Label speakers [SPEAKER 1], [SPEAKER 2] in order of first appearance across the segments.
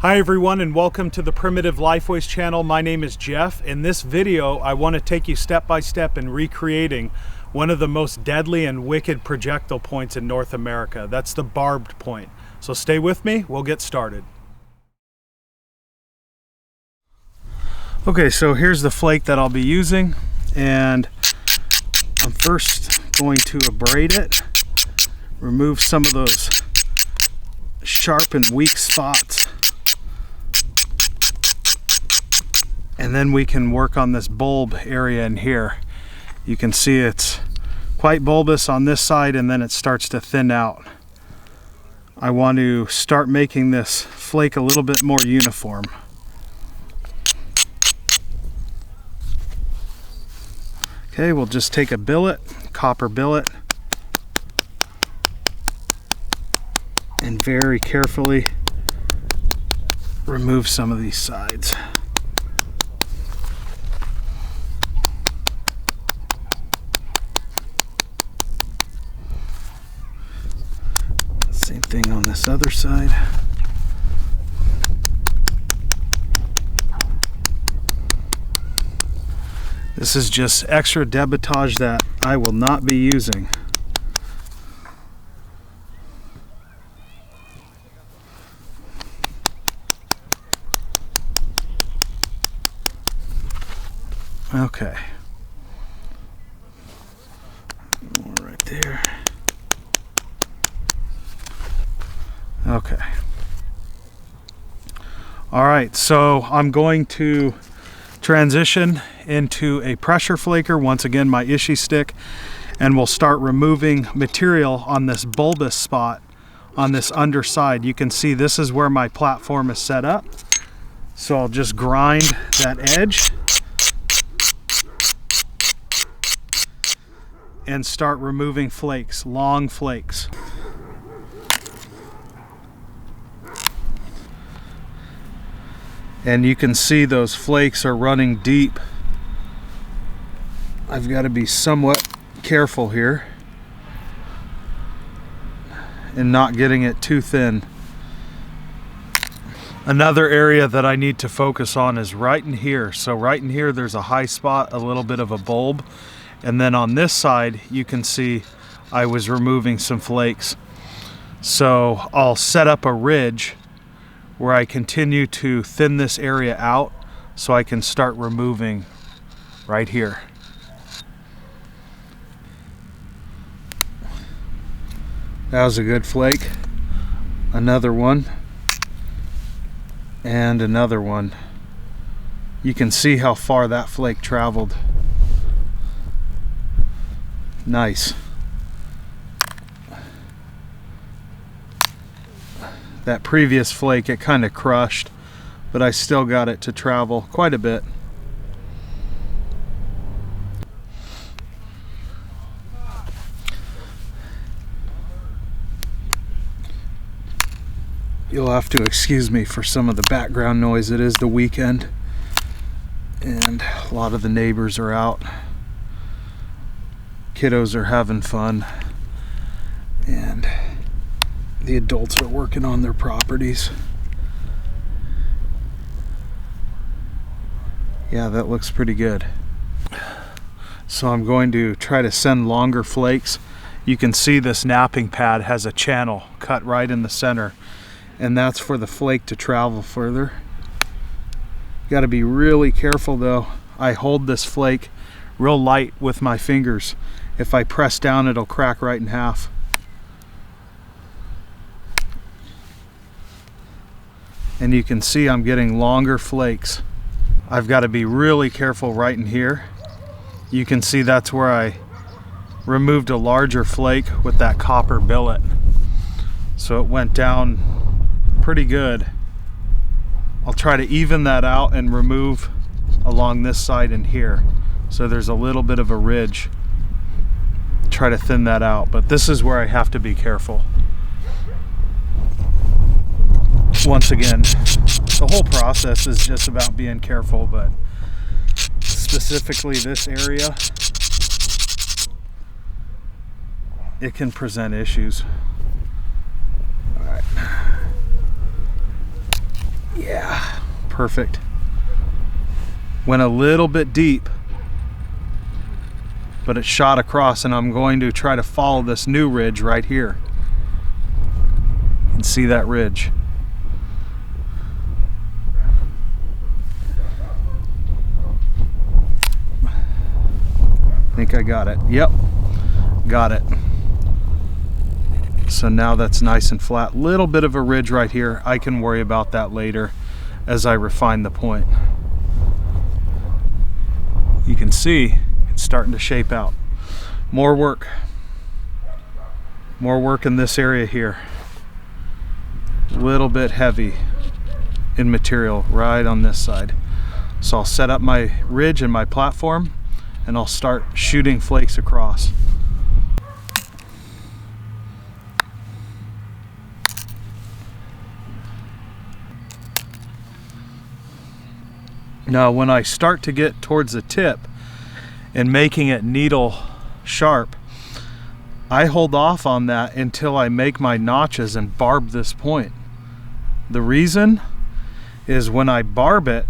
[SPEAKER 1] Hi everyone, and welcome to the Primitive Lifeways channel. My name is Jeff. In this video, I want to take you step by step in recreating one of the most deadly and wicked projectile points in North America. That's the barbed point. So stay with me, we'll get started. Okay, so here's the flake that I'll be using, and I'm first going to abrade it, remove some of those sharp and weak spots, and then we can work on this bulb area in here. You can see it's quite bulbous on this side, and then it starts to thin out. I want to start making this flake a little bit more uniform. Okay, we'll just take a billet, copper billet, and very carefully remove some of these sides. Same thing on this other side. This is just extra debitage that I will not be using. Okay. More right there. Okay. All right, so I'm going to transition into a pressure flaker, once again my Ishi stick, and we'll start removing material on this bulbous spot on this underside. You can see this is where my platform is set up, so I'll just grind that edge and start removing flakes, long flakes. And you can see those flakes are running deep. I've got to be somewhat careful here and not getting it too thin. Another area that I need to focus on is right in here. So right in here there's a high spot, a little bit of a bulb, and then on this side you can see I was removing some flakes. So I'll set up a ridge where I continue to thin this area out so I can start removing right here. That was a good flake. Another one. And another one. You can see how far that flake traveled. Nice. That previous flake, it kind of crushed, but I still got it to travel quite a bit. You'll have to excuse me for some of the background noise. It is the weekend and a lot of the neighbors are out. Kiddos are having fun and the adults are working on their properties. Yeah, that looks pretty good. So I'm going to try to send longer flakes. You can see this napping pad has a channel cut right in the center, and that's for the flake to travel further. Got to be really careful though. I hold this flake real light with my fingers. If I press down, it'll crack right in half. And you can see I'm getting longer flakes. I've got to be really careful right in here. You can see that's where I removed a larger flake with that copper billet. So it went down pretty good. I'll try to even that out and remove along this side and here. So there's a little bit of a ridge. Try to thin that out, but this is where I have to be careful. Once again, the whole process is just about being careful, but specifically this area, it can present issues. All right. Yeah, perfect. Went a little bit deep, but it shot across, and I'm going to try to follow this new ridge right here. You can see that ridge. I think I got it. Yep, got it. So now that's nice and flat. Little bit of a ridge right here. I can worry about that later as I refine the point. You can see it's starting to shape out. More work. More work in this area here. A little bit heavy in material right on this side. So I'll set up my ridge and my platform, and I'll start shooting flakes across. Now when I start to get towards the tip and making it needle sharp, I hold off on that until I make my notches and barb this point. The reason is when I barb it,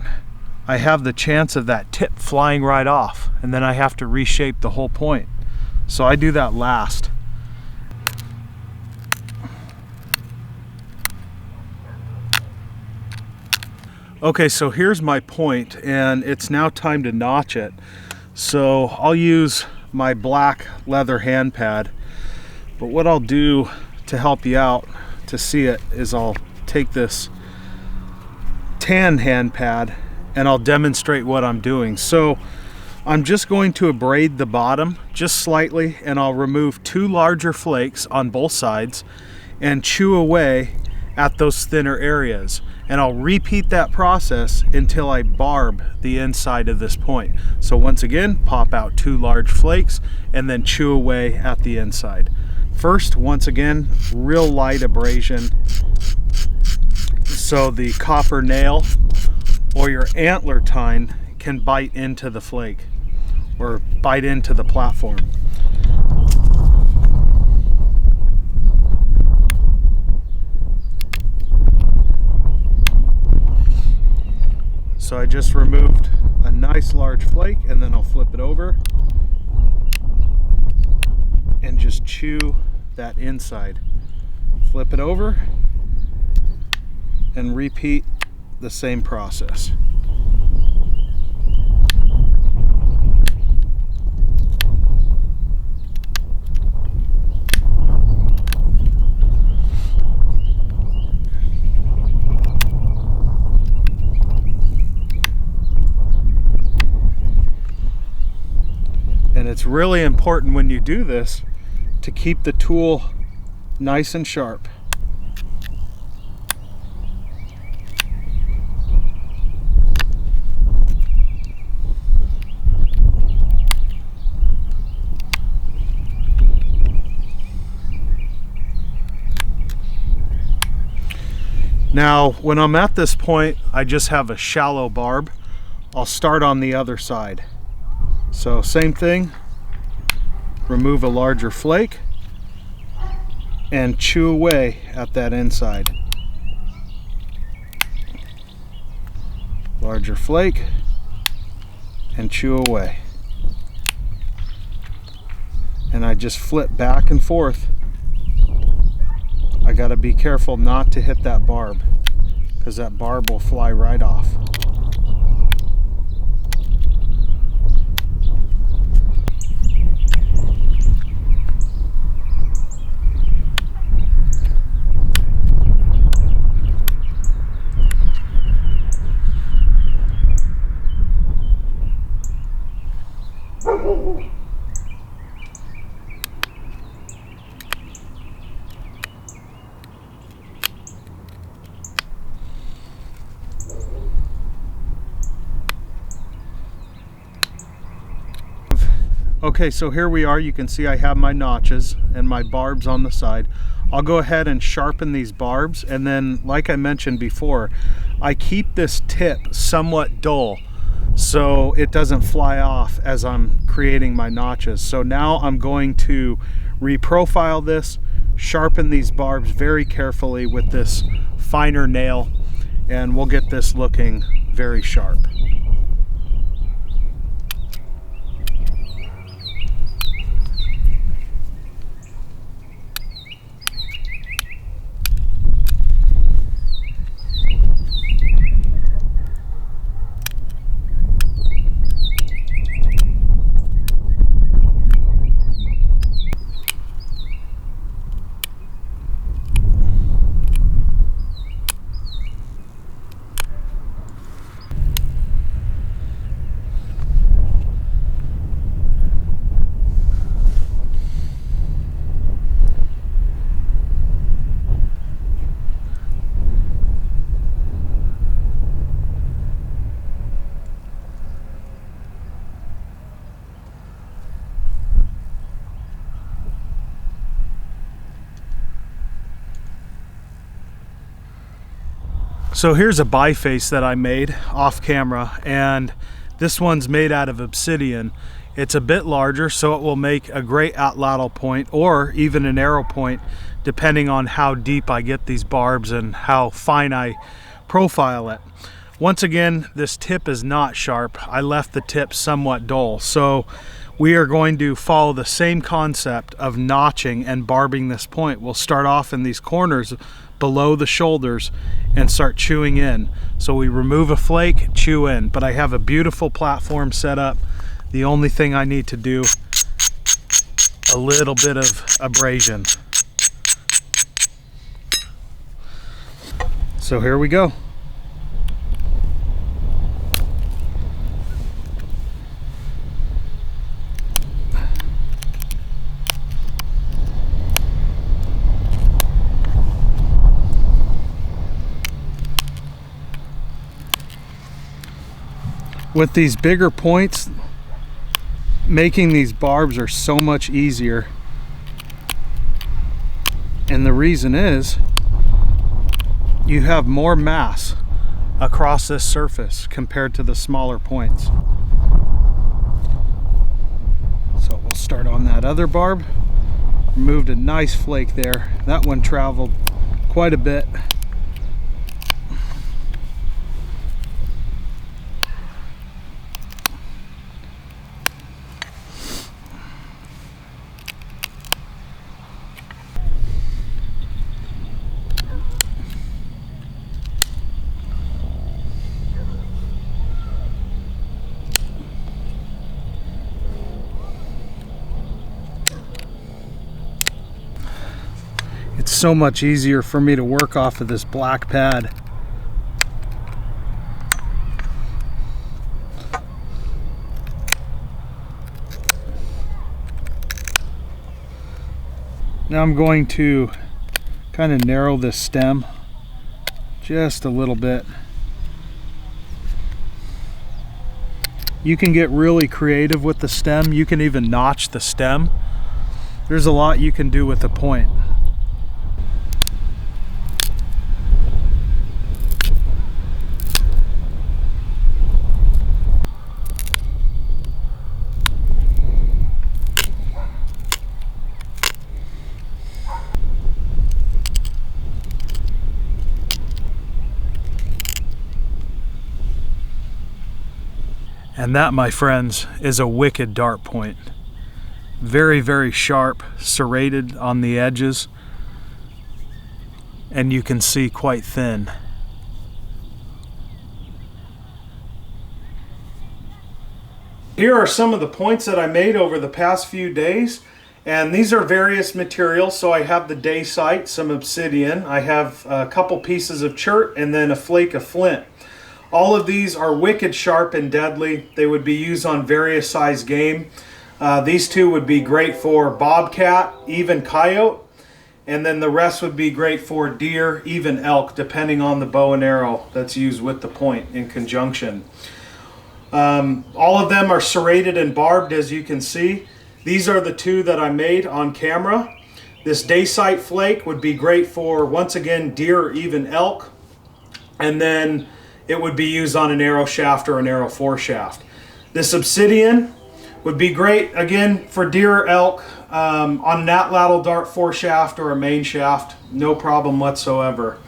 [SPEAKER 1] I have the chance of that tip flying right off, and then I have to reshape the whole point. So I do that last. Okay, so here's my point, and it's now time to notch it. So I'll use my black leather hand pad, but what I'll do to help you out to see it is I'll take this tan hand pad and I'll demonstrate what I'm doing. So I'm just going to abrade the bottom just slightly, and I'll remove 2 larger flakes on both sides and chew away at those thinner areas. And I'll repeat that process until I barb the inside of this point. So once again, pop out 2 large flakes and then chew away at the inside. First, once again, real light abrasion so the copper nail or your antler tine can bite into the flake or bite into the platform. So I just removed a nice large flake, and then I'll flip it over and just chew that inside. Flip it over and repeat the same process. And it's really important when you do this to keep the tool nice and sharp. Now, when I'm at this point, I just have a shallow barb. I'll start on the other side. So same thing, remove a larger flake and chew away at that inside. Larger flake and chew away. And I just flip back and forth. I gotta be careful not to hit that barb, because that barb will fly right off. Okay, so here we are. You can see I have my notches and my barbs on the side. I'll go ahead and sharpen these barbs, and then, like I mentioned before, I keep this tip somewhat dull so it doesn't fly off as I'm creating my notches. So now I'm going to reprofile this, sharpen these barbs very carefully with this finer nail, and we'll get this looking very sharp. So here's a biface that I made off camera, and this one's made out of obsidian. It's a bit larger, so it will make a great atlatl point or even an arrow point, depending on how deep I get these barbs and how fine I profile it. Once again, this tip is not sharp. I left the tip somewhat dull, so we are going to follow the same concept of notching and barbing this point. We'll start off in these corners below the shoulders and start chewing in. So we remove a flake, chew in, but I have a beautiful platform set up. The only thing I need to do, a little bit of abrasion. So here we go. With these bigger points, making these barbs are so much easier. And the reason is, you have more mass across this surface compared to the smaller points. So we'll start on that other barb. Removed a nice flake there. That one traveled quite a bit. It's so much easier for me to work off of this black pad. Now I'm going to kind of narrow this stem just a little bit. You can get really creative with the stem. You can even notch the stem. There's a lot you can do with the point. And that, my friends, is a wicked dart point. Very, very sharp, serrated on the edges, and you can see quite thin. Here are some of the points that I made over the past few days, and these are various materials. So I have the day sight, some obsidian, I have a couple pieces of chert, and then a flake of flint. All of these are wicked sharp and deadly. They would be used on various size game. These two would be great for bobcat, even coyote, and then the rest would be great for deer, even elk, depending on the bow and arrow that's used with the point in conjunction. All of them are serrated and barbed, as you can see. These are the two that I made on camera. This day sight flake would be great for, once again, deer or even elk, and then it would be used on an arrow shaft or an arrow foreshaft. This obsidian would be great, again, for deer or elk, on an atlatl dart foreshaft or a main shaft, no problem whatsoever.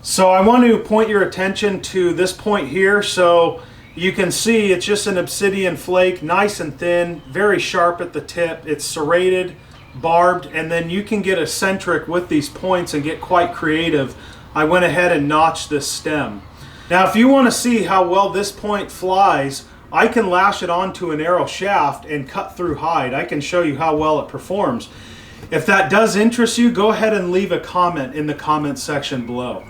[SPEAKER 1] So I want to point your attention to this point here. So you can see it's just an obsidian flake, nice and thin, very sharp at the tip. It's serrated, barbed, and then you can get eccentric with these points and get quite creative. I went ahead and notched this stem. Now if you want to see how well this point flies, I can lash it onto an arrow shaft and cut through hide. I can show you how well it performs. If that does interest you, go ahead and leave a comment in the comment section below.